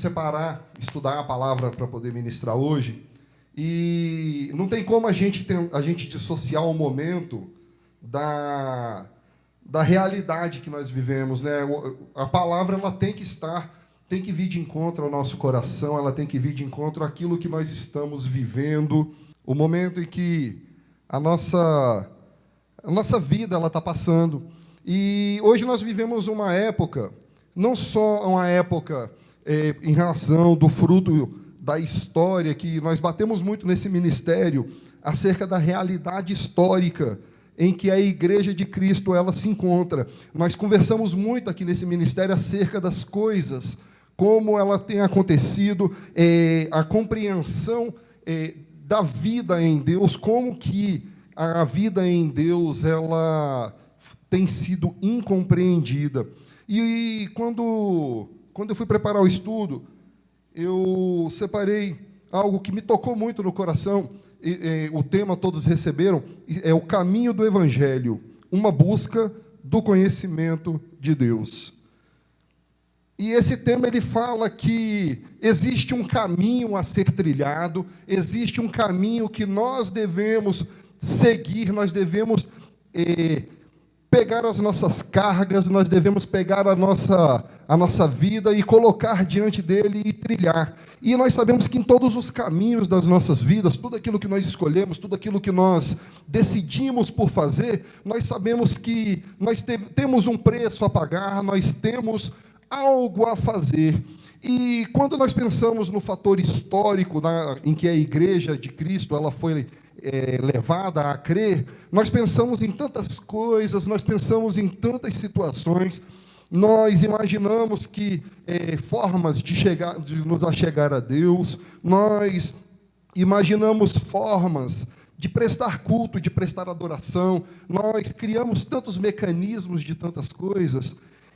separar, estudar a palavra para poder ministrar hoje, e não tem como a gente dissociar o momento da realidade que nós vivemos, né? A palavra ela tem que vir de encontro ao nosso coração, ela tem que vir de encontro àquilo que nós estamos vivendo, o momento em que a nossa vida ela está passando. E hoje nós vivemos uma época, não só uma época em relação do fruto da história, que nós batemos muito nesse ministério, acerca da realidade histórica em que a Igreja de Cristo ela se encontra. Nós conversamos muito aqui nesse ministério acerca das coisas, como ela tem acontecido, a compreensão da vida em Deus, como que a vida em Deus ela tem sido incompreendida. E quando eu fui preparar o estudo, eu separei algo que me tocou muito no coração. O tema todos receberam, é o caminho do Evangelho, uma busca do conhecimento de Deus. E esse tema ele fala que existe um caminho a ser trilhado, existe um caminho que nós devemos seguir, nós devemos pegar as nossas cargas, nós devemos pegar a nossa vida e colocar diante dele e trilhar. E nós sabemos que em todos os caminhos das nossas vidas, tudo aquilo que nós escolhemos, tudo aquilo que nós decidimos por fazer, nós sabemos que nós temos um preço a pagar, nós temos algo a fazer. E quando nós pensamos no fator histórico em que a Igreja de Cristo ela foi levada a crer, nós pensamos em tantas coisas, nós pensamos em tantas situações, nós imaginamos que formas de nos achegar a Deus, nós imaginamos formas de prestar culto, de prestar adoração, nós criamos tantos mecanismos de tantas coisas.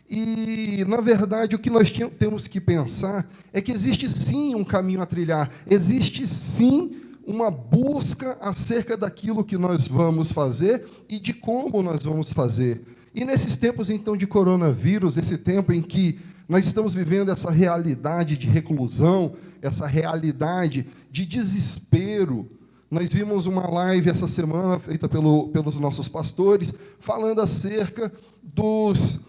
E, na verdade, o que nós temos que pensar é que existe sim um caminho a trilhar, existe sim uma busca acerca daquilo que nós vamos fazer e de como nós vamos fazer. E nesses tempos, então, de coronavírus, esse tempo em que nós estamos vivendo essa realidade de reclusão, essa realidade de desespero, nós vimos uma live essa semana, feita pelos nossos pastores, falando acerca dos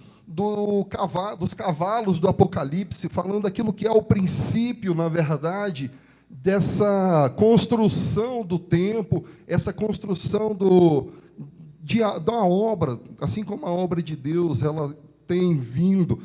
cavalos do Apocalipse, falando daquilo que é o princípio, na verdade, dessa construção do tempo, essa construção da obra, assim como a obra de Deus, ela tem vindo,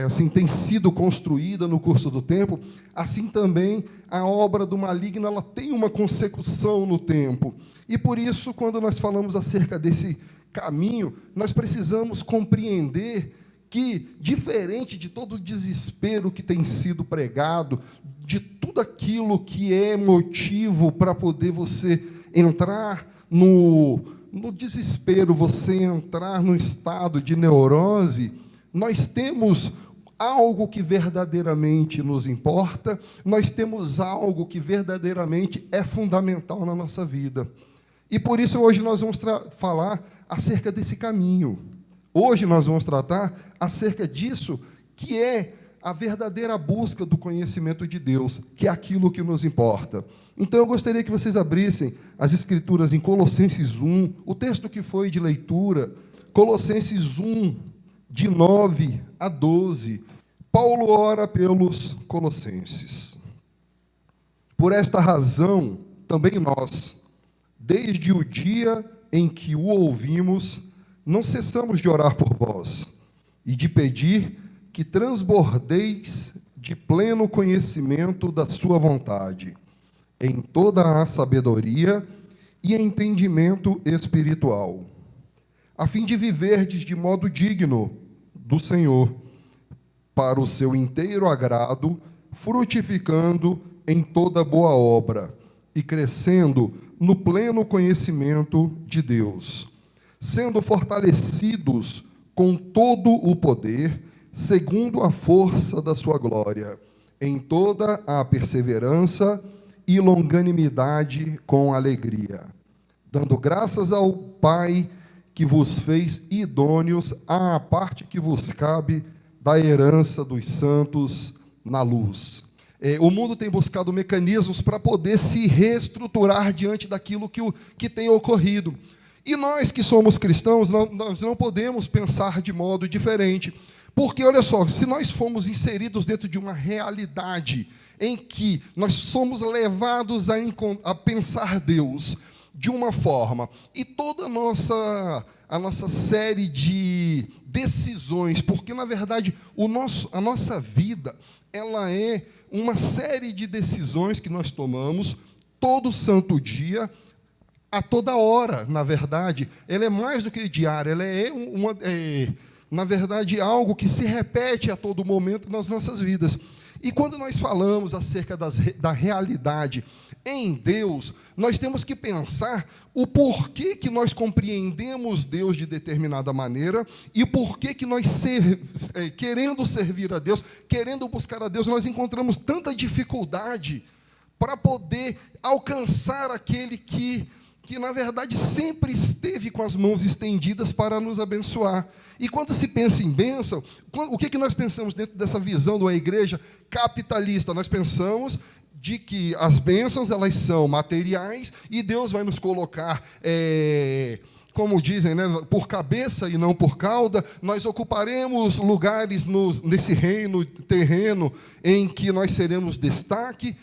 assim, tem sido construída no curso do tempo, assim também a obra do maligno, ela tem uma consecução no tempo. E por isso, quando nós falamos acerca desse caminho, nós precisamos compreender que, diferente de todo o desespero que tem sido pregado, de tudo aquilo que é motivo para poder você entrar no desespero, você entrar no estado de neurose, nós temos algo que verdadeiramente nos importa, nós temos algo que verdadeiramente é fundamental na nossa vida. E por isso hoje nós vamos falar acerca desse caminho. Hoje nós vamos tratar acerca disso, que é a verdadeira busca do conhecimento de Deus, que é aquilo que nos importa. Então eu gostaria que vocês abrissem as Escrituras em Colossenses 1, o texto que foi de leitura, Colossenses 1, de 9 a 12. Paulo ora pelos colossenses. Por esta razão, também nós, desde o dia em que o ouvimos, não cessamos de orar por vós e de pedir que transbordeis de pleno conhecimento da sua vontade, em toda a sabedoria e entendimento espiritual, a fim de viverdes de modo digno do Senhor, para o seu inteiro agrado, frutificando em toda boa obra e crescendo no pleno conhecimento de Deus, sendo fortalecidos com todo o poder, segundo a força da sua glória, em toda a perseverança e longanimidade com alegria, dando graças ao Pai que vos fez idôneos à parte que vos cabe da herança dos santos na luz. O mundo tem buscado mecanismos para poder se reestruturar diante daquilo que tem ocorrido. E nós que somos cristãos, nós não podemos pensar de modo diferente. Porque, olha só, se nós fomos inseridos dentro de uma realidade em que nós somos levados a pensar Deus de uma forma, e toda a nossa série de decisões, porque, na verdade, a nossa vida, ela é uma série de decisões que nós tomamos todo santo dia, a toda hora, na verdade. Ela é mais do que diária, ela na verdade, algo que se repete a todo momento nas nossas vidas. E quando nós falamos acerca da realidade em Deus, nós temos que pensar o porquê que nós compreendemos Deus de determinada maneira e porquê que nós, querendo servir a Deus, querendo buscar a Deus, nós encontramos tanta dificuldade para poder alcançar aquele que na verdade, sempre esteve com as mãos estendidas para nos abençoar. E quando se pensa em bênção, o que nós pensamos dentro dessa visão de uma igreja capitalista? Nós pensamos de que as bênçãos, elas são materiais, e Deus vai nos colocar, como dizem, né, por cabeça e não por cauda. Nós ocuparemos lugares nesse reino terreno em que nós seremos destaque.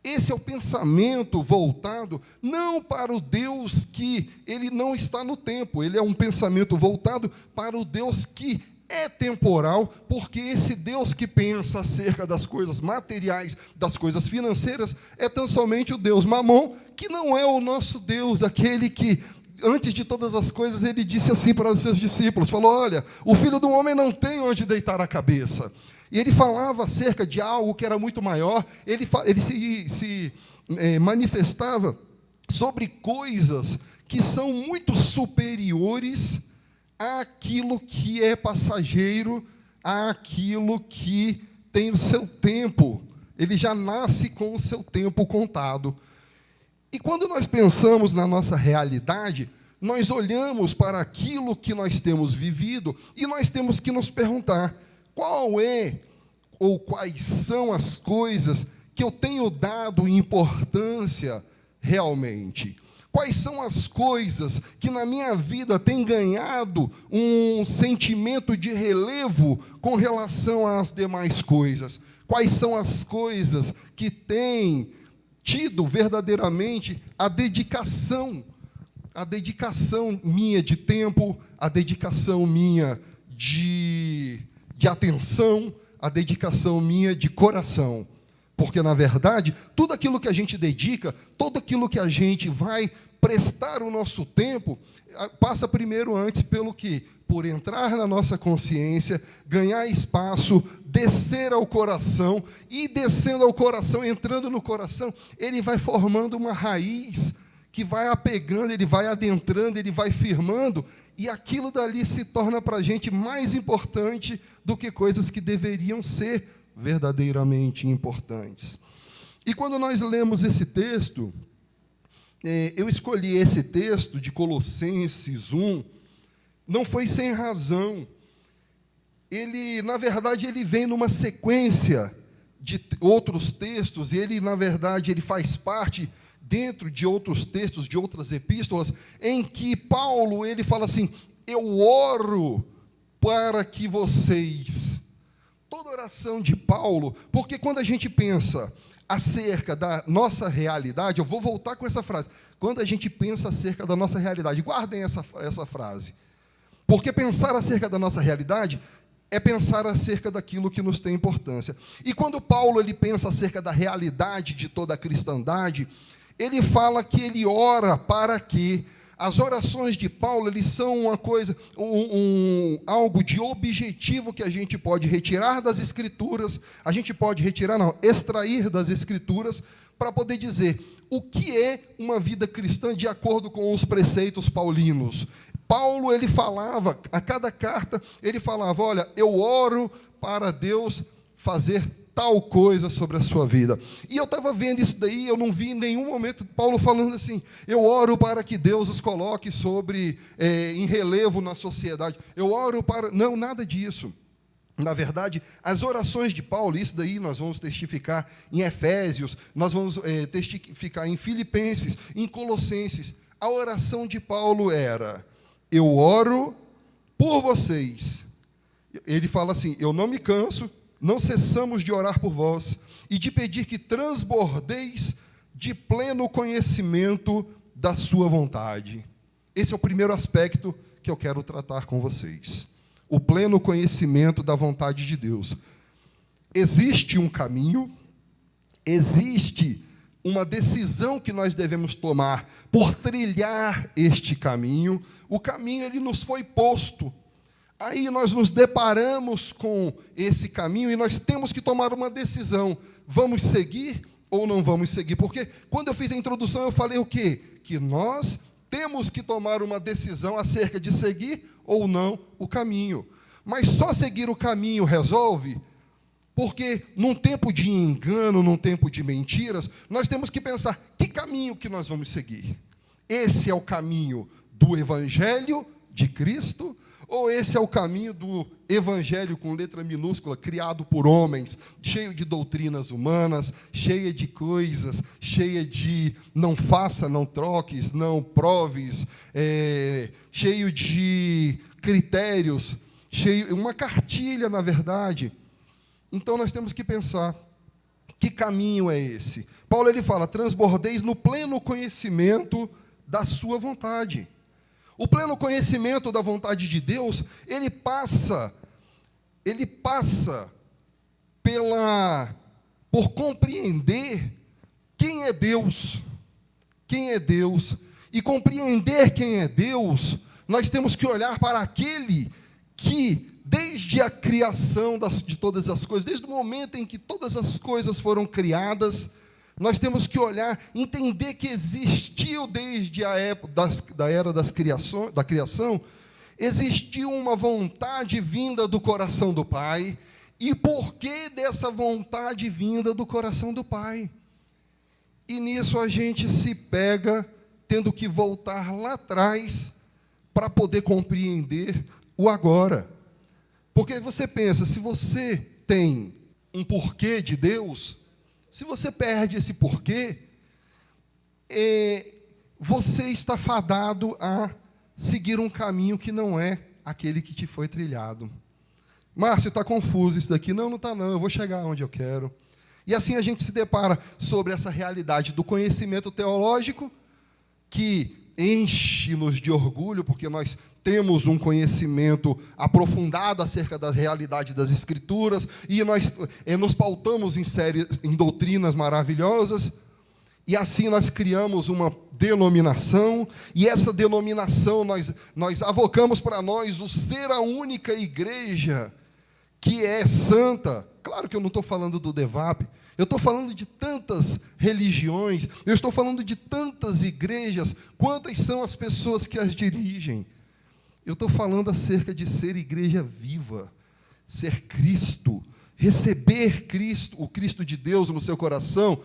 Esse é o pensamento voltado não para o Deus que ele não está no tempo, ele é um pensamento voltado para o Deus que é temporal, porque esse Deus que pensa acerca das coisas materiais, das coisas financeiras, é tão somente o Deus Mamon, que não é o nosso Deus, aquele que, antes de todas as coisas, ele disse assim para os seus discípulos, falou, olha, o Filho do Homem não tem onde deitar a cabeça. E ele falava acerca de algo que era muito maior, ele se manifestava sobre coisas que são muito superiores àquilo que é passageiro, àquilo que tem o seu tempo. Ele já nasce com o seu tempo contado. E quando nós pensamos na nossa realidade, nós olhamos para aquilo que nós temos vivido e nós temos que nos perguntar, qual é ou quais são as coisas que eu tenho dado importância realmente? Quais são as coisas que na minha vida têm ganhado um sentimento de relevo com relação às demais coisas? Quais são as coisas que têm tido verdadeiramente a dedicação minha de tempo, a dedicação minha de atenção, a dedicação minha de coração? Porque, na verdade, tudo aquilo que a gente dedica, tudo aquilo que a gente vai prestar o nosso tempo, passa primeiro antes pelo quê? Por entrar na nossa consciência, ganhar espaço, descer ao coração, e descendo ao coração, entrando no coração, ele vai formando uma raiz que vai apegando, ele vai adentrando, ele vai firmando, e aquilo dali se torna para a gente mais importante do que coisas que deveriam ser verdadeiramente importantes. E quando nós lemos esse texto, eu escolhi esse texto de Colossenses 1, não foi sem razão. Ele, na verdade, ele vem numa sequência de outros textos, e ele, na verdade, ele faz parte dentro de outros textos, de outras epístolas, em que Paulo, ele fala assim, eu oro para que vocês... Toda oração de Paulo, porque quando a gente pensa acerca da nossa realidade, eu vou voltar com essa frase, quando a gente pensa acerca da nossa realidade, guardem essa frase, porque pensar acerca da nossa realidade é pensar acerca daquilo que nos tem importância. E quando Paulo ele pensa acerca da realidade de toda a cristandade, ele fala que ele ora para que as orações de Paulo, eles são uma coisa, algo de objetivo que a gente pode retirar das Escrituras, a gente pode extrair das Escrituras, para poder dizer o que é uma vida cristã de acordo com os preceitos paulinos. Paulo, ele falava, a cada carta, ele falava, olha, eu oro para Deus fazer tal coisa sobre a sua vida. E eu estava vendo isso daí, eu não vi em nenhum momento Paulo falando assim, eu oro para que Deus os coloque em relevo na sociedade. Eu oro para... Não, nada disso. Na verdade, as orações de Paulo, isso daí nós vamos testificar em Efésios, nós vamos testificar em Filipenses, em Colossenses. A oração de Paulo era: eu oro por vocês. Ele fala assim: eu não me canso, não cessamos de orar por vós e de pedir que transbordeis de pleno conhecimento da sua vontade. Esse é o primeiro aspecto que eu quero tratar com vocês. O pleno conhecimento da vontade de Deus. Existe um caminho, existe uma decisão que nós devemos tomar por trilhar este caminho. O caminho, ele nos foi posto. Aí nós nos deparamos com esse caminho e nós temos que tomar uma decisão. Vamos seguir ou não vamos seguir? Porque quando eu fiz a introdução, eu falei o quê? Que nós temos que tomar uma decisão acerca de seguir ou não o caminho. Mas só seguir o caminho resolve? Porque num tempo de engano, num tempo de mentiras, nós temos que pensar: que caminho que nós vamos seguir? Esse é o caminho do Evangelho de Cristo? Ou esse é o caminho do Evangelho com letra minúscula, criado por homens, cheio de doutrinas humanas, cheia de coisas, cheia de não faça, não troques, não proves, cheio de critérios, uma cartilha, na verdade. Então, nós temos que pensar: que caminho é esse? Paulo, ele fala: transbordeis no pleno conhecimento da sua vontade. O pleno conhecimento da vontade de Deus, ele passa por compreender quem é Deus. Quem é Deus? E compreender quem é Deus, nós temos que olhar para aquele que, desde a criação de todas as coisas, desde o momento em que todas as coisas foram criadas, nós temos que olhar, entender que existiu desde a época da era da criação, existiu uma vontade vinda do coração do Pai. E por que dessa vontade vinda do coração do Pai? E nisso a gente se pega tendo que voltar lá atrás para poder compreender o agora. Porque você pensa, se você tem um porquê de Deus, se você perde esse porquê, você está fadado a seguir um caminho que não é aquele que te foi trilhado. Márcio, está confuso isso daqui. Não, não está não, eu vou chegar onde eu quero. E assim a gente se depara sobre essa realidade do conhecimento teológico, que enche-nos de orgulho, porque nós temos um conhecimento aprofundado acerca da realidade das Escrituras, e nós nos pautamos em doutrinas maravilhosas, e assim nós criamos uma denominação, e essa denominação nós avocamos para nós o ser a única igreja que é santa. Claro que eu não estou falando do DEVAP, eu estou falando de tantas religiões, eu estou falando de tantas igrejas. Quantas são as pessoas que as dirigem? Eu estou falando acerca de ser igreja viva, ser Cristo, receber Cristo, o Cristo de Deus no seu coração.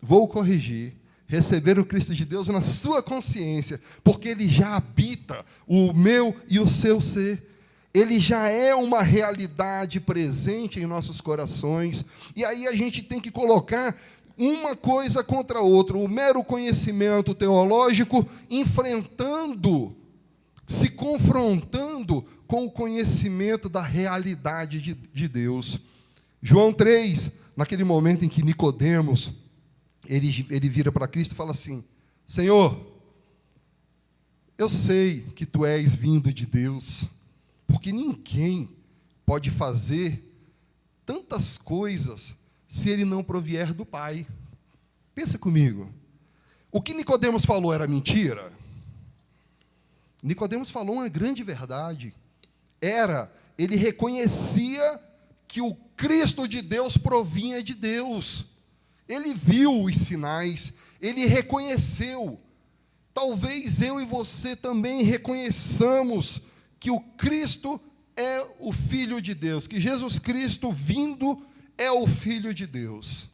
Vou corrigir: receber o Cristo de Deus na sua consciência, porque Ele já habita o meu e o seu ser. Ele já é uma realidade presente em nossos corações, e aí a gente tem que colocar uma coisa contra a outra, o mero conhecimento teológico se confrontando com o conhecimento da realidade de Deus. João 3, naquele momento em que Nicodemos, ele vira para Cristo e fala assim: Senhor, eu sei que Tu és vindo de Deus, porque ninguém pode fazer tantas coisas se ele não provier do Pai. Pensa comigo. O que Nicodemos falou era mentira? Nicodemos falou uma grande verdade. Ele reconhecia que o Cristo de Deus provinha de Deus. Ele viu os sinais, ele reconheceu. Talvez eu e você também reconheçamos que o Cristo é o Filho de Deus, que Jesus Cristo vindo é o Filho de Deus,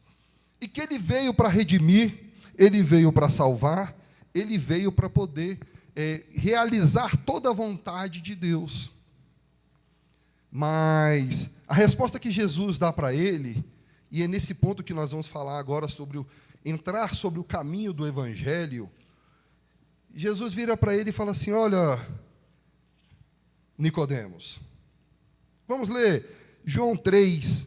e que Ele veio para redimir, Ele veio para salvar, Ele veio para poder realizar toda a vontade de Deus. Mas a resposta que Jesus dá para ele, e é nesse ponto que nós vamos falar agora sobre entrar sobre o caminho do Evangelho, Jesus vira para ele e fala assim: olha, Nicodemos, vamos ler João 3,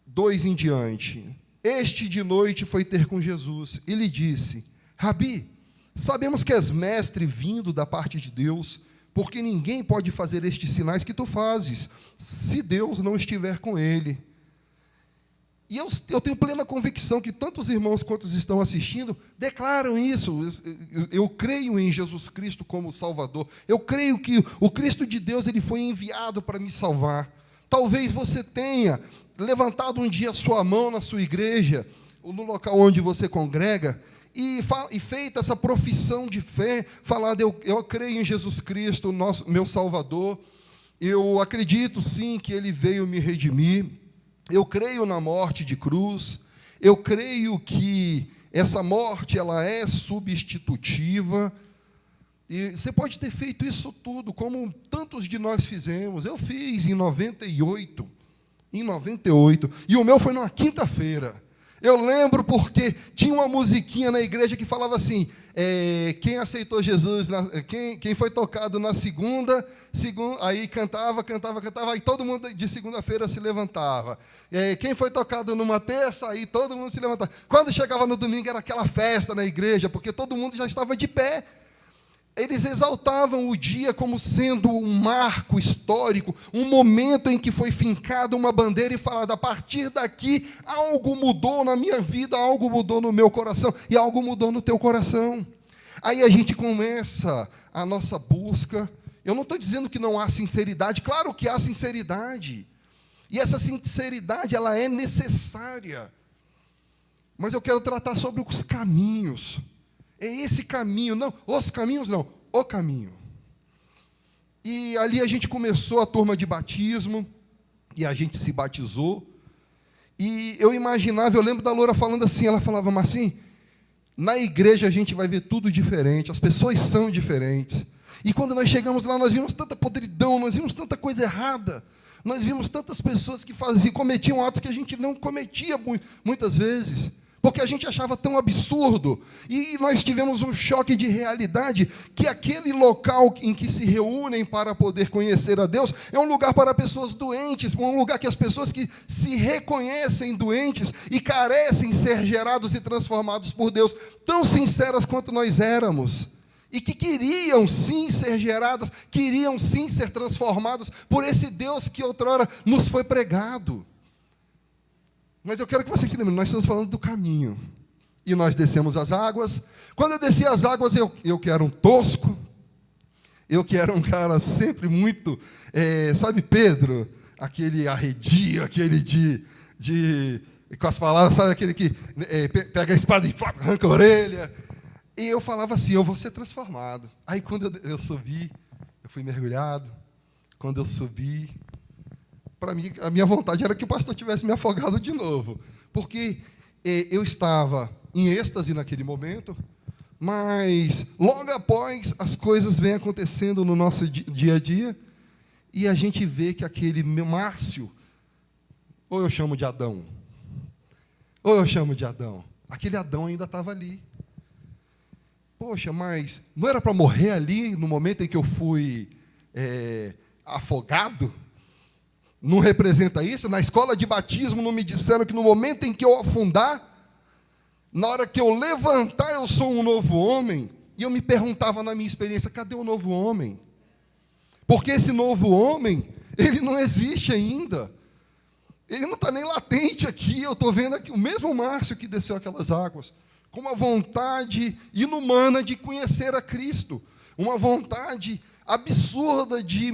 2 em diante. Este de noite foi ter com Jesus e lhe disse: Rabi, sabemos que és mestre vindo da parte de Deus, porque ninguém pode fazer estes sinais que tu fazes, se Deus não estiver com ele. E eu tenho plena convicção que tanto os irmãos quanto os estão assistindo declaram isso. Eu creio em Jesus Cristo como Salvador. Eu creio que o Cristo de Deus ele foi enviado para me salvar. Talvez você tenha levantado um dia a sua mão na sua igreja, ou no local onde você congrega, e feita essa profissão de fé, falado: eu creio em Jesus Cristo, meu Salvador. Eu acredito sim que Ele veio me redimir. Eu creio na morte de cruz, eu creio que essa morte ela é substitutiva, e você pode ter feito isso tudo, como tantos de nós fizemos. Eu fiz em 98, e o meu foi numa quinta-feira. Eu lembro porque tinha uma musiquinha na igreja que falava assim: quem aceitou Jesus, quem foi tocado na segunda, aí cantava, aí todo mundo de segunda-feira se levantava. Quem foi tocado numa terça, aí todo mundo se levantava. Quando chegava no domingo era aquela festa na igreja, porque todo mundo já estava de pé. Eles exaltavam o dia como sendo um marco histórico, um momento em que foi fincada uma bandeira e falado: a partir daqui, algo mudou na minha vida, algo mudou no meu coração, e algo mudou no teu coração. Aí a gente começa a nossa busca. Eu não estou dizendo que não há sinceridade, claro que há sinceridade, e essa sinceridade ela é necessária, mas eu quero tratar sobre os caminhos. É esse caminho, não, os caminhos não, o caminho. E ali a gente começou a turma de batismo, e a gente se batizou, e eu imaginava, eu lembro da Loura falando assim, ela falava: Marcinho, na igreja a gente vai ver tudo diferente, as pessoas são diferentes. E quando nós chegamos lá, nós vimos tanta podridão, nós vimos tanta coisa errada, nós vimos tantas pessoas que cometiam atos que a gente não cometia muitas vezes, porque a gente achava tão absurdo, e nós tivemos um choque de realidade, que aquele local em que se reúnem para poder conhecer a Deus, é um lugar para pessoas doentes, um lugar que as pessoas que se reconhecem doentes, e carecem ser gerados e transformados por Deus, tão sinceras quanto nós éramos, e que queriam sim ser geradas, queriam sim ser transformadas, por esse Deus que outrora nos foi pregado. Mas eu quero que vocês se lembrem, nós estamos falando do caminho. E nós descemos as águas. Quando eu desci as águas, eu que era um tosco, eu que era um cara sempre muito, sabe Pedro? Aquele arredio, aquele com as palavras, sabe aquele que pega a espada e arranca a orelha. E eu falava assim: eu vou ser transformado. Aí quando eu subi, eu fui mergulhado. Quando eu subi, para mim, a minha vontade era que o pastor tivesse me afogado de novo, porque eu estava em êxtase naquele momento, mas logo após as coisas vêm acontecendo no nosso dia a dia, e a gente vê que aquele Márcio, ou eu chamo de Adão, aquele Adão ainda estava ali. Poxa, mas não era para morrer ali, no momento em que eu fui afogado? Não representa isso? Na escola de batismo não me disseram que no momento em que eu afundar, na hora que eu levantar, eu sou um novo homem? E eu me perguntava na minha experiência: cadê o novo homem? Porque esse novo homem, ele não existe ainda. Ele não está nem latente aqui. Eu estou vendo aqui o mesmo Márcio que desceu aquelas águas, com uma vontade inumana de conhecer a Cristo, uma vontade absurda de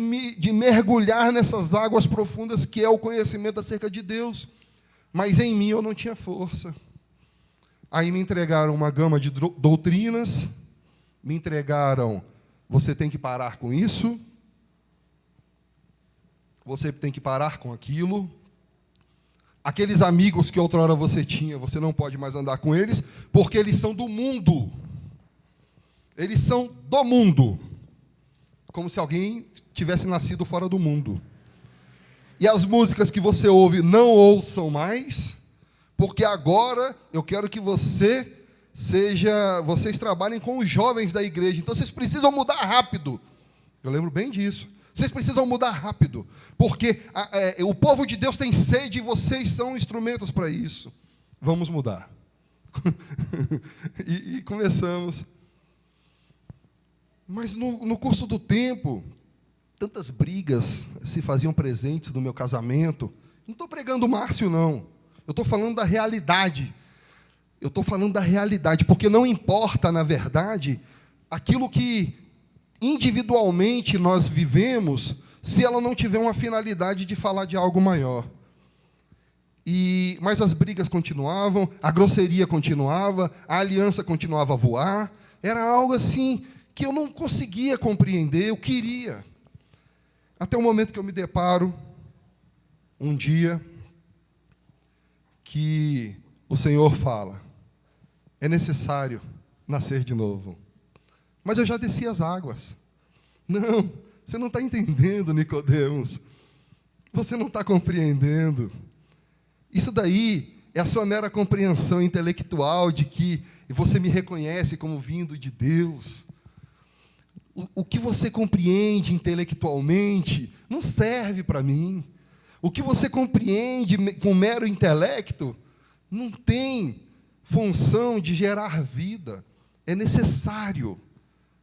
mergulhar nessas águas profundas que é o conhecimento acerca de Deus, mas em mim eu não tinha força. Aí me entregaram uma gama de doutrinas, me entregaram: você tem que parar com isso, você tem que parar com aquilo, aqueles amigos que outrora você tinha, você não pode mais andar com eles, porque eles são do mundo, eles são do mundo. como se alguém tivesse nascido fora do mundo. E as músicas que você ouve, não ouçam mais, porque agora eu quero que vocês trabalhem com os jovens da igreja. Então vocês precisam mudar rápido. Eu lembro bem disso. Vocês precisam mudar rápido, porque o povo de Deus tem sede e vocês são instrumentos para isso. Vamos mudar. e começamos. Mas no curso do tempo, tantas brigas se faziam presentes no meu casamento. Não estou pregando o Márcio, não. Eu estou falando da realidade. Eu estou falando da realidade, porque não importa, na verdade, aquilo que individualmente nós vivemos, se ela não tiver uma finalidade de falar de algo maior. Mas as brigas continuavam, a grosseria continuava, a aliança continuava a voar. Era algo assim que eu não conseguia compreender, eu queria. Até o momento que eu me deparo, um dia, que o Senhor fala: é necessário nascer de novo. Mas eu já desci as águas. Não, você não está entendendo, Nicodemos. Você não está compreendendo. Isso daí é a sua mera compreensão intelectual de que você me reconhece como vindo de Deus. O que você compreende intelectualmente não serve para mim. O que você compreende com mero intelecto não tem função de gerar vida. É necessário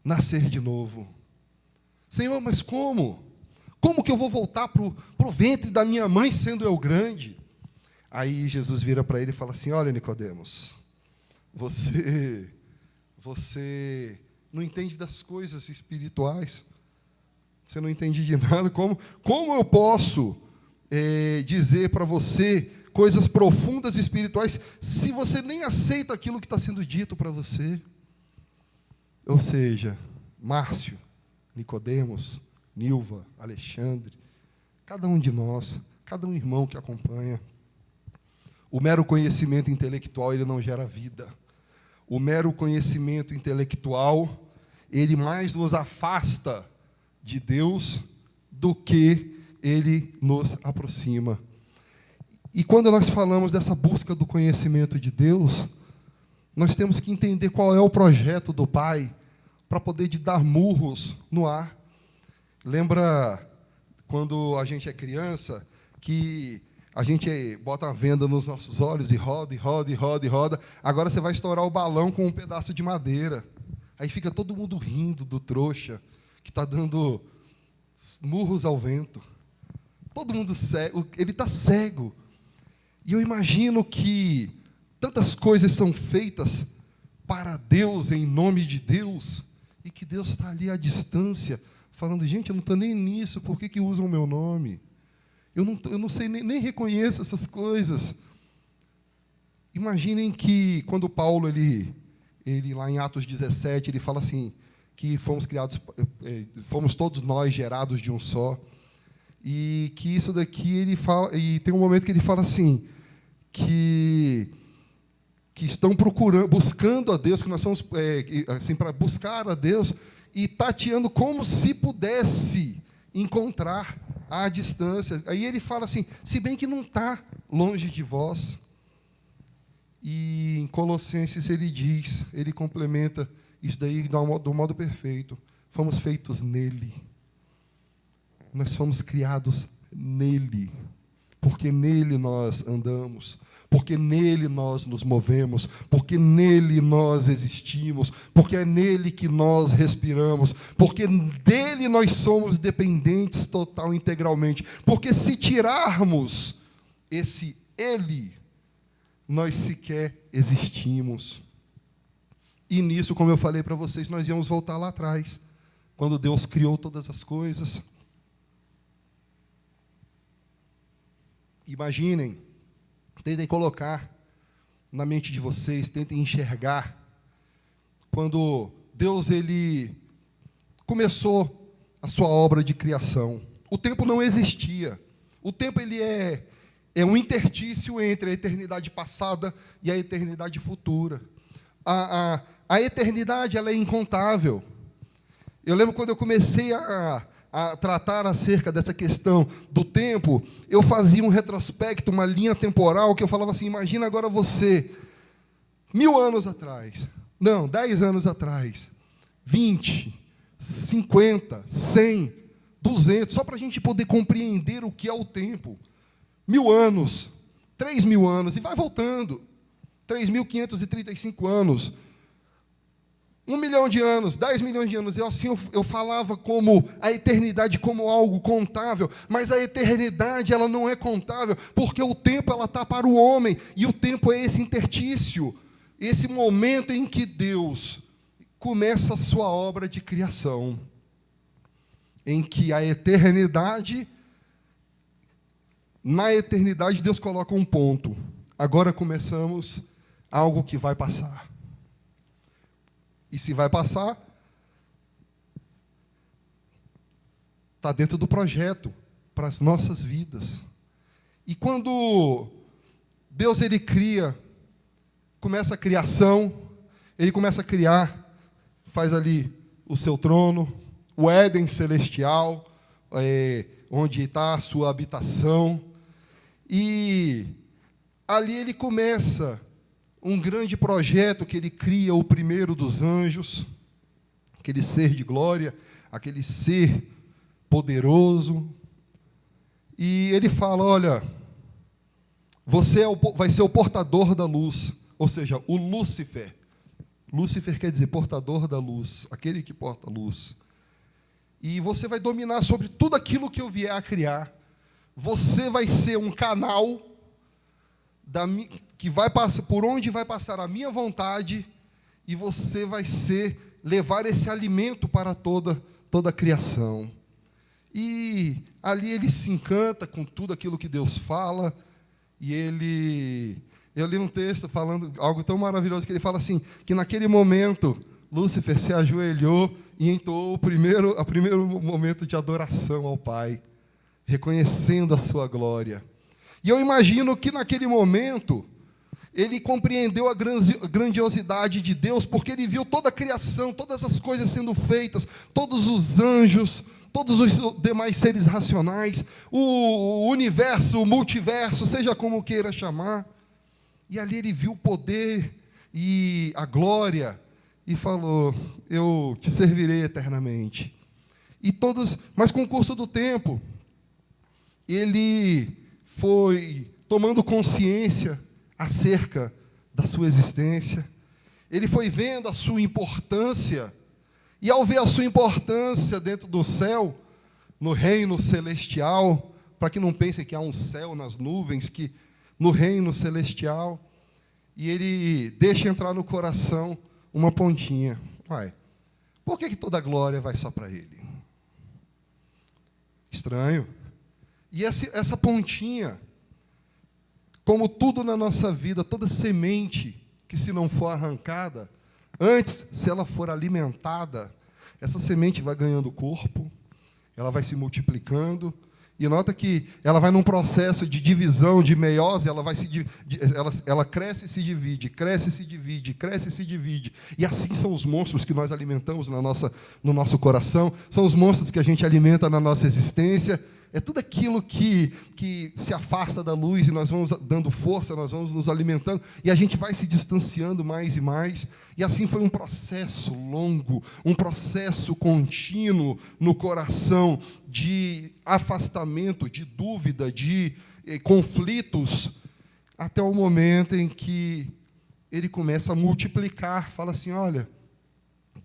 nascer de novo. Senhor, mas como? Como que eu vou voltar para o ventre da minha mãe sendo eu grande? Aí Jesus vira para ele e fala assim: olha, Nicodemos, você não entende das coisas espirituais. Você não entende de nada. Como eu posso dizer para você coisas profundas e espirituais se você nem aceita aquilo que está sendo dito para você? Ou seja, Márcio, Nicodemos, Nilva, Alexandre, cada um de nós, cada um irmão que acompanha, o mero conhecimento intelectual, ele não gera vida. O mero conhecimento intelectual, ele mais nos afasta de Deus do que ele nos aproxima. E quando nós falamos dessa busca do conhecimento de Deus, nós temos que entender qual é o projeto do Pai para poder dar murros no ar. Lembra quando a gente é criança, que a gente bota uma venda nos nossos olhos e roda, e roda, e roda, e roda. Agora você vai estourar o balão com um pedaço de madeira. Aí fica todo mundo rindo do trouxa, que está dando murros ao vento. Todo mundo cego, ele está cego. E eu imagino que tantas coisas são feitas para Deus, em nome de Deus, e que Deus está ali à distância, falando: gente, eu não estou nem nisso, por que usam o meu nome? Eu não sei, nem reconheço essas coisas. Imaginem que, quando Paulo, ele lá em Atos 17, ele fala assim, que fomos todos nós gerados de um só, e que isso daqui, ele fala, e tem um momento que ele fala assim, que estão buscando a Deus, que nós somos assim, para buscar a Deus, e tateando como se pudesse encontrar à distância. Aí ele fala assim: se bem que não está longe de vós. E em Colossenses ele diz, ele complementa isso daí do modo perfeito: fomos feitos nele. Nós fomos criados nele, porque nele nós andamos, porque nele nós nos movemos, porque nele nós existimos, porque é nele que nós respiramos, porque dele nós somos dependentes total e integralmente, porque se tirarmos esse ele, nós sequer existimos. E nisso, como eu falei para vocês, nós íamos voltar lá atrás, quando Deus criou todas as coisas. Imaginem, tentem colocar na mente de vocês, tentem enxergar, quando Deus ele começou a sua obra de criação. O tempo não existia. O tempo ele é um interstício entre a eternidade passada e a eternidade futura. A eternidade ela é incontável. Eu lembro quando eu comecei a tratar acerca dessa questão do tempo, eu fazia um retrospecto, uma linha temporal, que eu falava assim, imagina agora você, 1000 anos atrás, não, 10 anos atrás, 20, 50, 100, 200, só para a gente poder compreender o que é o tempo. 1000 anos, 3000 anos, e vai voltando. 3.535 anos, 1 milhão de anos, 10 milhões de anos. Eu falava como a eternidade como algo contável, mas a eternidade ela não é contável, porque o tempo ela está para o homem, e o tempo é esse interstício, esse momento em que Deus começa a sua obra de criação, em que a eternidade, na eternidade Deus coloca um ponto. Agora começamos algo que vai passar. E se vai passar, está dentro do projeto para as nossas vidas. E quando Deus ele cria, começa a criação, ele começa a criar, faz ali o seu trono, o Éden celestial, onde está a sua habitação, e ali ele começa um grande projeto que ele cria, o primeiro dos anjos, aquele ser de glória, aquele ser poderoso. E ele fala, olha, você vai ser o portador da luz, ou seja, o Lúcifer. Lúcifer quer dizer portador da luz, aquele que porta a luz. E você vai dominar sobre tudo aquilo que eu vier a criar. Você vai ser um canal que vai passar por onde vai passar a minha vontade, e você vai levar esse alimento para toda a criação. E ali ele se encanta com tudo aquilo que Deus fala, e eu li um texto falando algo tão maravilhoso, que ele fala assim, que naquele momento, Lúcifer se ajoelhou e entoou o primeiro momento de adoração ao Pai, reconhecendo a sua glória. E eu imagino que naquele momento, ele compreendeu a grandiosidade de Deus, porque ele viu toda a criação, todas as coisas sendo feitas, todos os anjos, todos os demais seres racionais, o universo, o multiverso, seja como queira chamar. E ali ele viu o poder e a glória, e falou, eu te servirei eternamente. Mas com o curso do tempo, ele foi tomando consciência acerca da sua existência, ele foi vendo a sua importância, e ao ver a sua importância dentro do céu, no reino celestial, para que não pensem que há um céu nas nuvens, que no reino celestial, e ele deixa entrar no coração uma pontinha. Por que toda a glória vai só para ele? Estranho. E essa pontinha, como tudo na nossa vida, toda semente que se não for arrancada, antes, se ela for alimentada, essa semente vai ganhando corpo, ela vai se multiplicando, e nota que ela vai num processo de divisão, de meiose, ela cresce e se divide, cresce e se divide, cresce e se divide. E assim são os monstros que nós alimentamos no nosso coração, são os monstros que a gente alimenta na nossa existência. É tudo aquilo que se afasta da luz, e nós vamos dando força, nós vamos nos alimentando, e a gente vai se distanciando mais e mais. E assim foi um processo longo, um processo contínuo no coração, de afastamento, de dúvida, de conflitos, até o momento em que ele começa a multiplicar. Fala assim, olha,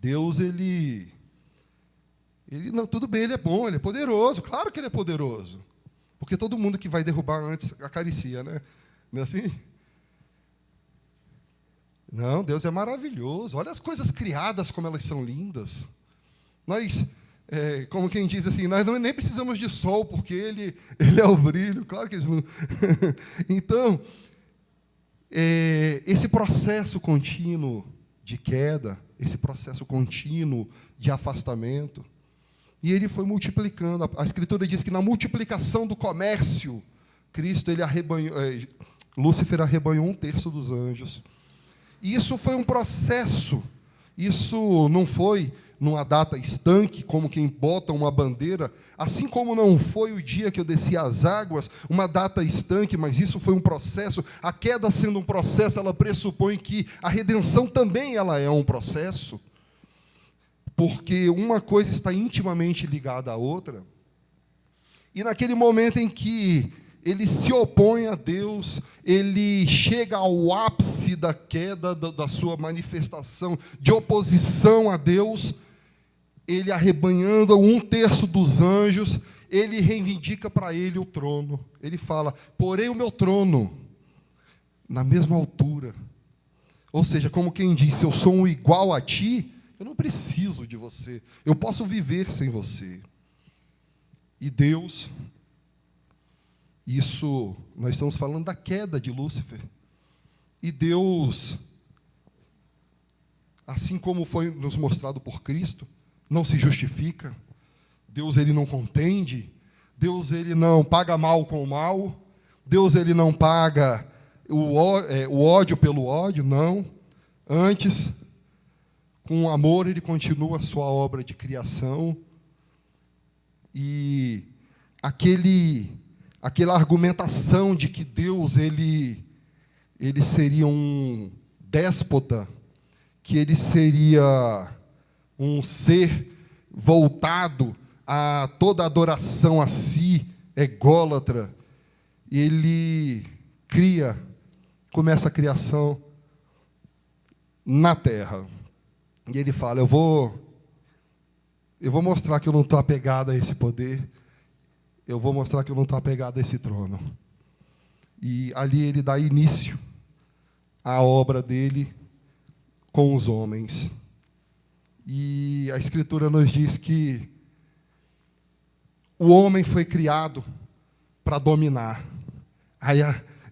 Deus, não, tudo bem, ele é bom, ele é poderoso, claro que ele é poderoso. Porque todo mundo que vai derrubar antes acaricia, né? Não é assim? Não, Deus é maravilhoso. Olha as coisas criadas, como elas são lindas. Nós, como quem diz assim, nós nem precisamos de sol, porque ele é o brilho. Claro que eles não... Então, esse processo contínuo de queda, esse processo contínuo de afastamento, e ele foi multiplicando. A Escritura diz que na multiplicação do comércio, Lúcifer arrebanhou 1/3 dos anjos. E isso foi um processo, Isso não foi numa data estanque, como quem bota uma bandeira, assim como não foi o dia que eu desci as águas, uma data estanque, mas isso foi um processo. A queda sendo um processo, ela pressupõe que a redenção também ela é um processo, porque uma coisa está intimamente ligada à outra. E naquele momento em que ele se opõe a Deus, ele chega ao ápice da queda, da sua manifestação de oposição a Deus, ele arrebanhando 1/3 dos anjos, ele reivindica para ele o trono. Ele fala: porém o meu trono na mesma altura. Ou seja, como quem diz, eu sou um igual a ti, eu não preciso de você, eu posso viver sem você. E Deus, isso, nós estamos falando da queda de Lúcifer. E Deus, assim como foi nos mostrado por Cristo, não se justifica. Deus, ele não contende. Deus, ele não paga mal com o mal. Deus, ele não paga o ódio pelo ódio, não. Antes, com amor, ele continua a sua obra de criação. E aquela argumentação de que Deus ele seria um déspota, que ele seria um ser voltado a toda adoração a si, ególatra, ele começa a criação na terra. E ele fala: eu vou mostrar que eu não estou apegado a esse poder, eu vou mostrar que eu não estou apegado a esse trono. E ali ele dá início à obra dele com os homens. E a Escritura nos diz que o homem foi criado para dominar. Aí,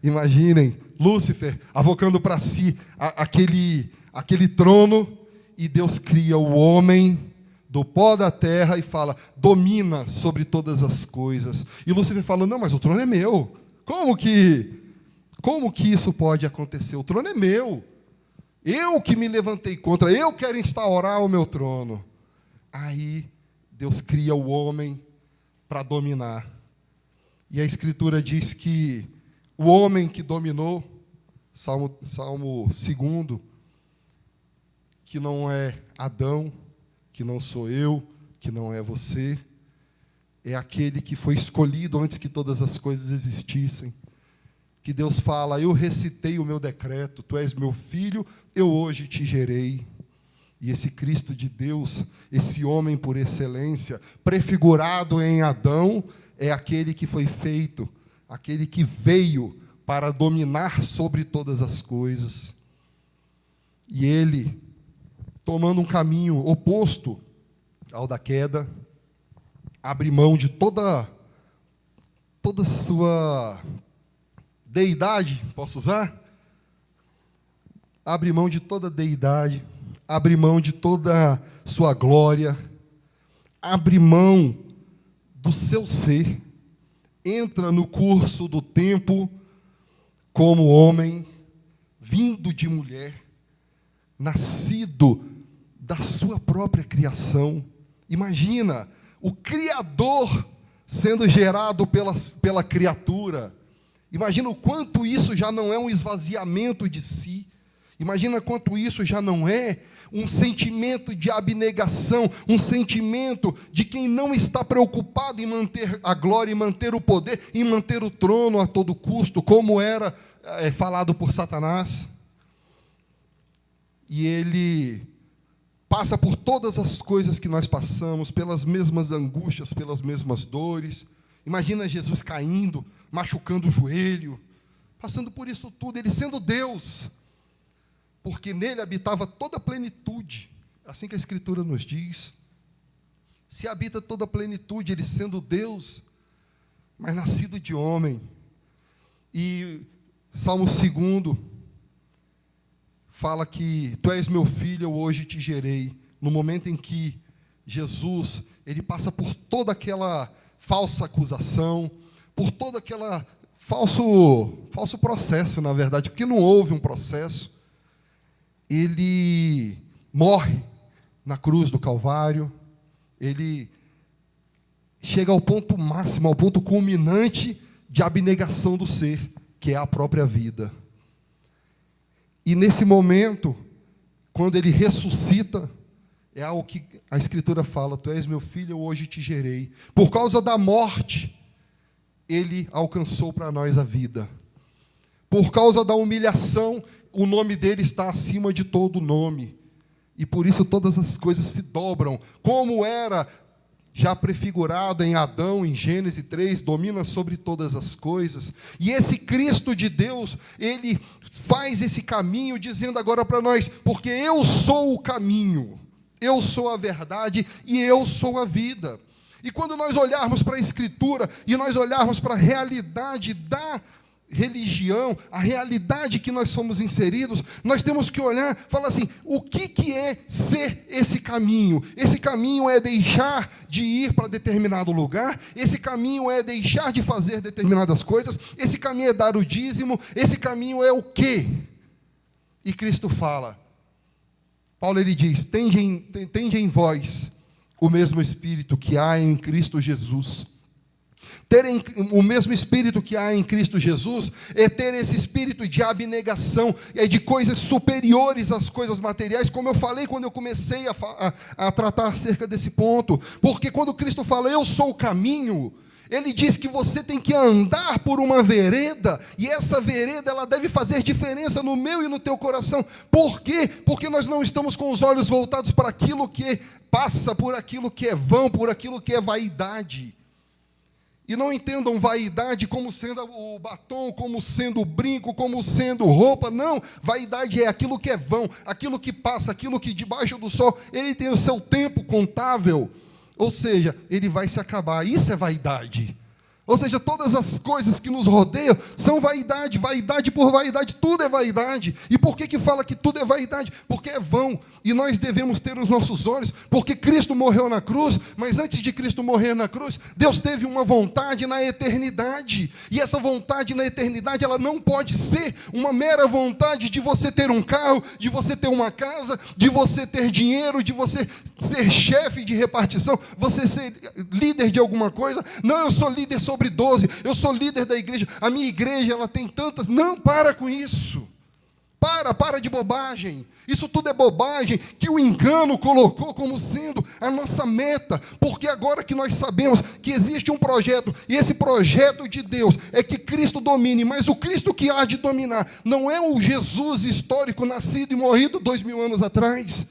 imaginem, Lúcifer avocando para si aquele trono, e Deus cria o homem do pó da terra e fala: domina sobre todas as coisas. E Lúcifer fala: não, mas o trono é meu. Como que isso pode acontecer? O trono é meu. Eu que me levantei contra, eu quero instaurar o meu trono. Aí Deus cria o homem para dominar. E a Escritura diz que o homem que dominou, Salmo 2, que não é Adão, que não sou eu, que não é você, é aquele que foi escolhido antes que todas as coisas existissem. Que Deus fala: eu recitei o meu decreto, tu és meu filho, eu hoje te gerei. E esse Cristo de Deus, esse homem por excelência, prefigurado em Adão, é aquele que foi feito, aquele que veio para dominar sobre todas as coisas. E ele, tomando um caminho oposto ao da queda, abre mão de toda sua deidade, posso usar? Abre mão de toda deidade, abre mão de toda sua glória, abre mão do seu ser, entra no curso do tempo como homem, vindo de mulher, nascido da sua própria criação. Imagina, o Criador sendo gerado pela criatura. Imagina o quanto isso já não é um esvaziamento de si. Imagina quanto isso já não é um sentimento de abnegação, um sentimento de quem não está preocupado em manter a glória, em manter o poder, em manter o trono a todo custo, como era falado por Satanás. E ele passa por todas as coisas que nós passamos, pelas mesmas angústias, pelas mesmas dores. Imagina Jesus caindo, machucando o joelho, passando por isso tudo, ele sendo Deus, porque nele habitava toda a plenitude, assim que a Escritura nos diz. Se habita toda a plenitude, ele sendo Deus, mas nascido de homem. E Salmo 2 fala que tu és meu filho, eu hoje te gerei. No momento em que Jesus, ele passa por toda aquela falsa acusação, por todo aquele falso processo, na verdade, porque não houve um processo. Ele morre na cruz do Calvário, ele chega ao ponto máximo, ao ponto culminante de abnegação do ser, que é a própria vida. E nesse momento, quando ele ressuscita, é algo que a Escritura fala: tu és meu filho, eu hoje te gerei. Por causa da morte, ele alcançou para nós a vida. Por causa da humilhação, o nome dele está acima de todo nome. E por isso todas as coisas se dobram. Como era já prefigurado em Adão, em Gênesis 3, domina sobre todas as coisas. E esse Cristo de Deus, ele faz esse caminho dizendo agora para nós: porque eu sou o caminho, eu sou a verdade e eu sou a vida. E quando nós olharmos para a Escritura e nós olharmos para a realidade da religião, a realidade que nós somos inseridos, nós temos que olhar, falar assim: o que é ser esse caminho? Esse caminho é deixar de ir para determinado lugar, esse caminho é deixar de fazer determinadas coisas, esse caminho é dar o dízimo, esse caminho é o quê? E Cristo fala, Paulo ele diz: tende em vós o mesmo Espírito que há em Cristo Jesus. Ter o mesmo Espírito que há em Cristo Jesus é ter esse espírito de abnegação, é de coisas superiores às coisas materiais, como eu falei quando eu comecei a tratar acerca desse ponto. Porque quando Cristo fala, eu sou o caminho, ele diz que você tem que andar por uma vereda, e essa vereda ela deve fazer diferença no meu e no teu coração. Por quê? Porque nós não estamos com os olhos voltados para aquilo que passa, por aquilo que é vão, por aquilo que é vaidade. E não entendam vaidade como sendo o batom, como sendo o brinco, como sendo roupa. Não, vaidade é aquilo que é vão, aquilo que passa, aquilo que debaixo do sol, ele tem o seu tempo contável. Ou seja, ele vai se acabar. Isso é vaidade. Ou seja, todas as coisas que nos rodeiam são vaidade, vaidade por vaidade, tudo é vaidade. E por que fala que tudo é vaidade? Porque é vão, e nós devemos ter os nossos olhos, porque Cristo morreu na cruz, mas antes de Cristo morrer na cruz, Deus teve uma vontade na eternidade, e essa vontade na eternidade, ela não pode ser uma mera vontade de você ter um carro, de você ter uma casa, de você ter dinheiro, de você ser chefe de repartição, você ser líder de alguma coisa. Não, eu sou líder sobre 12, eu sou líder da igreja, a minha igreja ela tem tantas. Não, para com isso. Para de bobagem. Isso tudo é bobagem que o engano colocou como sendo a nossa meta, porque agora que nós sabemos que existe um projeto, e esse projeto de Deus é que Cristo domine, mas o Cristo que há de dominar não é o Jesus histórico nascido e morrido 2000 anos atrás.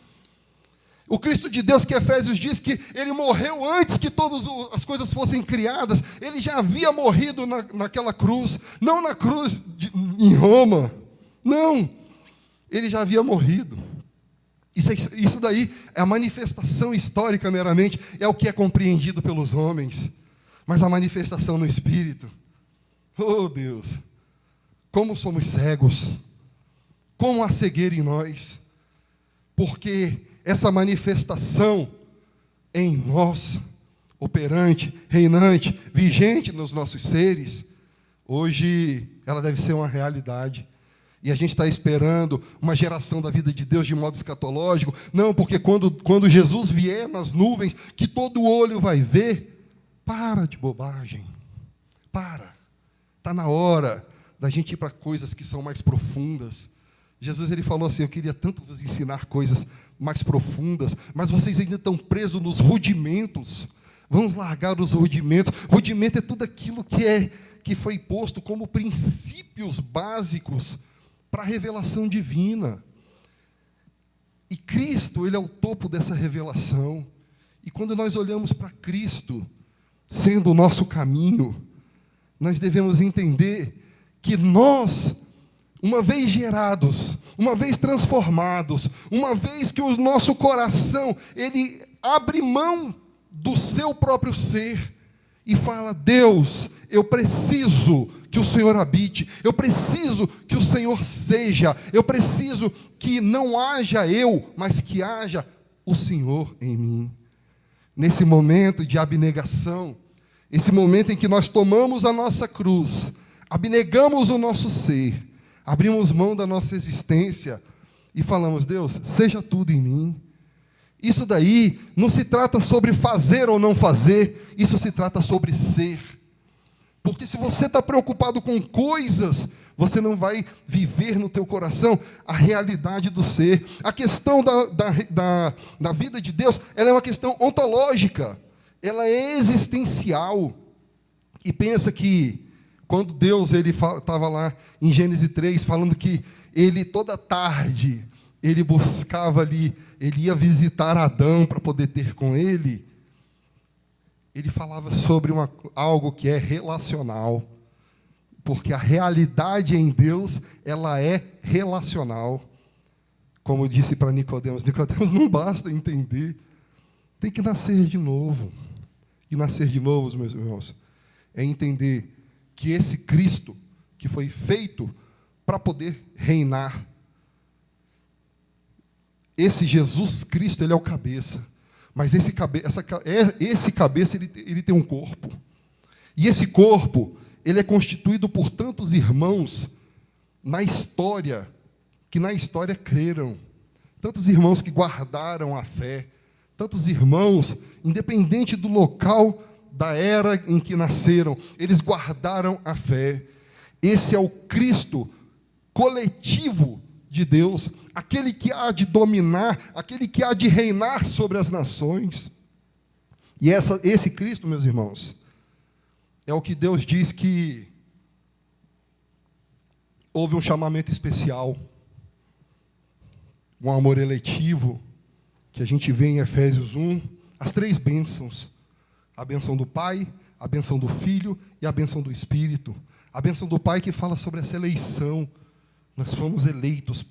O Cristo de Deus que Efésios diz que ele morreu antes que todas as coisas fossem criadas. Ele já havia morrido naquela cruz. Não na cruz em Roma. Não. Ele já havia morrido. Isso daí é a manifestação histórica meramente. É o que é compreendido pelos homens. Mas a manifestação no Espírito. Oh Deus. Como somos cegos. Como há cegueira em nós. Porque essa manifestação em nós, operante, reinante, vigente nos nossos seres, hoje ela deve ser uma realidade. E a gente está esperando uma geração da vida de Deus de modo escatológico. Não, porque quando Jesus vier nas nuvens, que todo olho vai ver, para de bobagem. Para. Está na hora da gente ir para coisas que são mais profundas. Jesus ele falou assim: eu queria tanto vos ensinar coisas mais profundas, mas vocês ainda estão presos nos rudimentos. Vamos largar os rudimentos. Rudimento é tudo aquilo que foi posto como princípios básicos para a revelação divina. E Cristo, ele é o topo dessa revelação. E quando nós olhamos para Cristo, sendo o nosso caminho, nós devemos entender que nós, uma vez gerados, uma vez transformados, uma vez que o nosso coração, ele abre mão do seu próprio ser e fala: Deus, eu preciso que o Senhor habite, eu preciso que o Senhor seja, eu preciso que não haja eu, mas que haja o Senhor em mim. Nesse momento de abnegação, esse momento em que nós tomamos a nossa cruz, abnegamos o nosso ser, abrimos mão da nossa existência e falamos: Deus, seja tudo em mim. Isso daí não se trata sobre fazer ou não fazer, isso se trata sobre ser. Porque se você está preocupado com coisas, você não vai viver no teu coração a realidade do ser. A questão da vida de Deus, ela é uma questão ontológica, ela é existencial. E pensa que, quando Deus estava lá em Gênesis 3, falando que ele, toda tarde, ele buscava ali, ele ia visitar Adão para poder ter com ele, ele falava sobre algo que é relacional, porque a realidade em Deus, ela é relacional. Como eu disse para Nicodemos, Nicodemos, não basta entender, tem que nascer de novo. E nascer de novo, meus irmãos, é entender que esse Cristo, que foi feito para poder reinar, esse Jesus Cristo, ele é o cabeça. Mas esse cabeça, ele tem um corpo. E esse corpo, ele é constituído por tantos irmãos na história, que na história creram. Tantos irmãos que guardaram a fé. Tantos irmãos, independente do local, da era em que nasceram, eles guardaram a fé. Esse é o Cristo coletivo de Deus, aquele que há de dominar, aquele que há de reinar sobre as nações. E esse Cristo, meus irmãos, é o que Deus diz que houve um chamamento especial, um amor eletivo, que a gente vê em Efésios 1, as 3 bênçãos: a bênção do Pai, a bênção do Filho e a bênção do Espírito. A bênção do Pai que fala sobre essa eleição. Nós fomos eleitos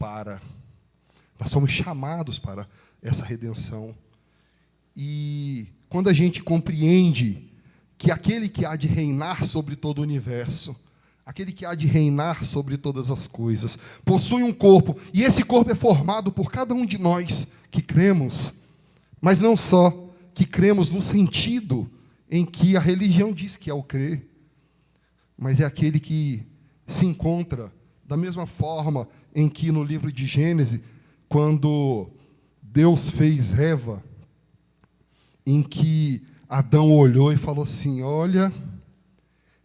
nós somos chamados para essa redenção. E quando a gente compreende que aquele que há de reinar sobre todo o universo, aquele que há de reinar sobre todas as coisas, possui um corpo, e esse corpo é formado por cada um de nós que cremos, mas não só que cremos no sentido em que a religião diz que é o crer, mas é aquele que se encontra da mesma forma em que no livro de Gênesis, quando Deus fez Eva, em que Adão olhou e falou assim: olha,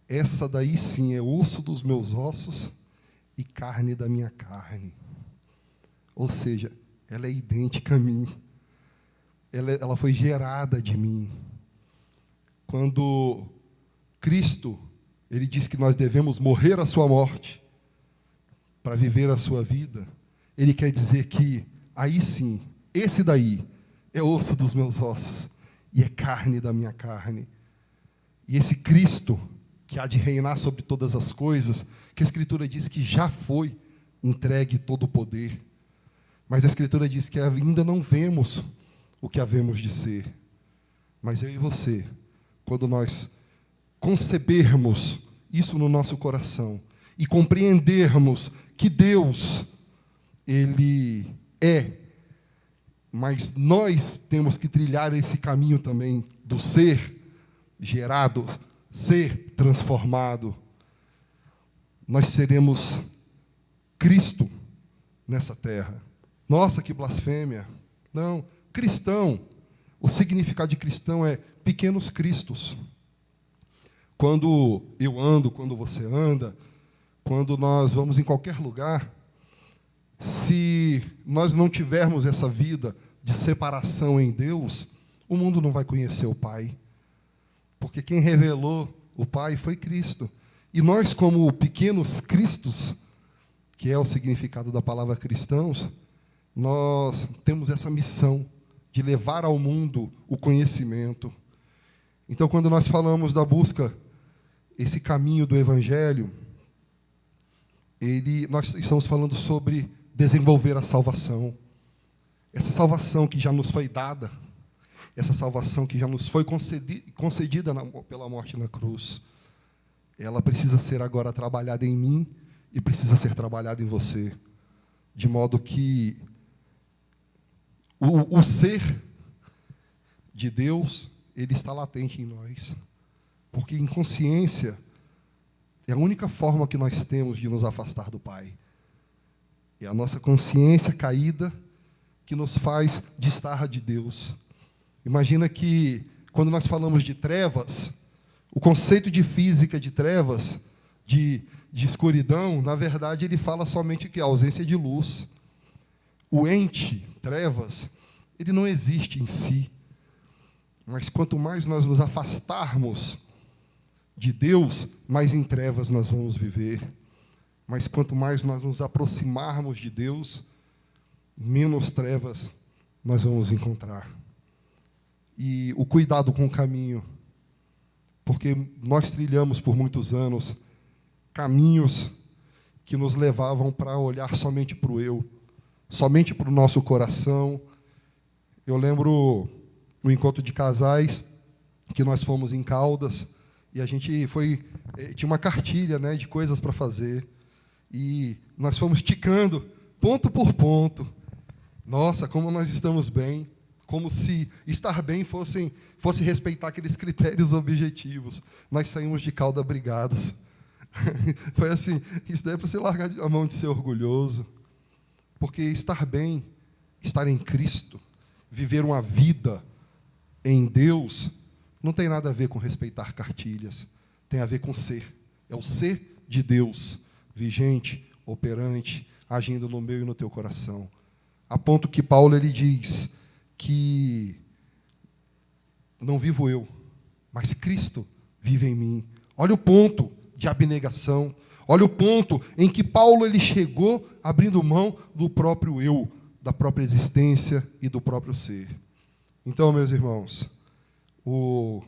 essa daí sim é osso dos meus ossos e carne da minha carne. Ou seja, ela é idêntica a mim. Ela foi gerada de mim. Quando Cristo, ele diz que nós devemos morrer a sua morte para viver a sua vida, ele quer dizer que, aí sim, esse daí é osso dos meus ossos e é carne da minha carne. E esse Cristo, que há de reinar sobre todas as coisas, que a Escritura diz que já foi entregue todo o poder, mas a Escritura diz que ainda não vemos o que havemos de ser. Mas eu e você, quando nós concebermos isso no nosso coração e compreendermos que Deus, Ele é, mas nós temos que trilhar esse caminho também do ser gerado, ser transformado, nós seremos Cristo nessa terra. Nossa, que blasfêmia! Não, cristão, o significado de cristão é pequenos cristos. Quando eu ando, quando você anda, quando nós vamos em qualquer lugar, se nós não tivermos essa vida de separação em Deus, o mundo não vai conhecer o Pai. Porque quem revelou o Pai foi Cristo. E nós, como pequenos cristos, que é o significado da palavra cristãos, nós temos essa missão de levar ao mundo o conhecimento. Então, quando nós falamos da busca, esse caminho do Evangelho, nós estamos falando sobre desenvolver a salvação. Essa salvação que já nos foi dada, essa salvação que já nos foi concedida pela morte na cruz, ela precisa ser agora trabalhada em mim e precisa ser trabalhada em você, de modo que o ser de Deus, ele está latente em nós, porque inconsciência é a única forma que nós temos de nos afastar do Pai. É a nossa consciência caída que nos faz distar de Deus. Imagina que, quando nós falamos de trevas, o conceito de física de trevas, de escuridão, na verdade, ele fala somente que a ausência de luz. O ente, trevas, ele não existe em si. Mas quanto mais nós nos afastarmos de Deus, mais em trevas nós vamos viver. Mas quanto mais nós nos aproximarmos de Deus, menos trevas nós vamos encontrar. E o cuidado com o caminho, porque nós trilhamos por muitos anos caminhos que nos levavam para olhar somente para o eu, somente para o nosso coração. Eu lembro no encontro de casais que nós fomos em Caldas e a gente tinha uma cartilha, né, de coisas para fazer e nós fomos ticando ponto por ponto. Nossa, como nós estamos bem, como se estar bem fosse respeitar aqueles critérios objetivos. Nós saímos de Caldas brigados. Foi assim, isso daí é para você largar a mão de ser orgulhoso, porque estar bem, estar em Cristo, viver uma vida em Deus, não tem nada a ver com respeitar cartilhas, tem a ver com ser. É o ser de Deus, vigente, operante, agindo no meu e no teu coração. A ponto que Paulo ele diz que não vivo eu, mas Cristo vive em mim. Olha o ponto de abnegação. Olha o ponto em que Paulo ele chegou abrindo mão do próprio eu, da própria existência e do próprio ser. Então, meus irmãos, o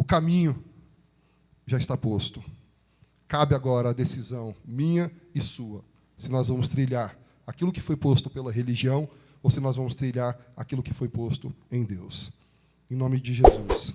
caminho já está posto. Cabe agora a decisão minha e sua, se nós vamos trilhar aquilo que foi posto pela religião ou se nós vamos trilhar aquilo que foi posto em Deus. Em nome de Jesus.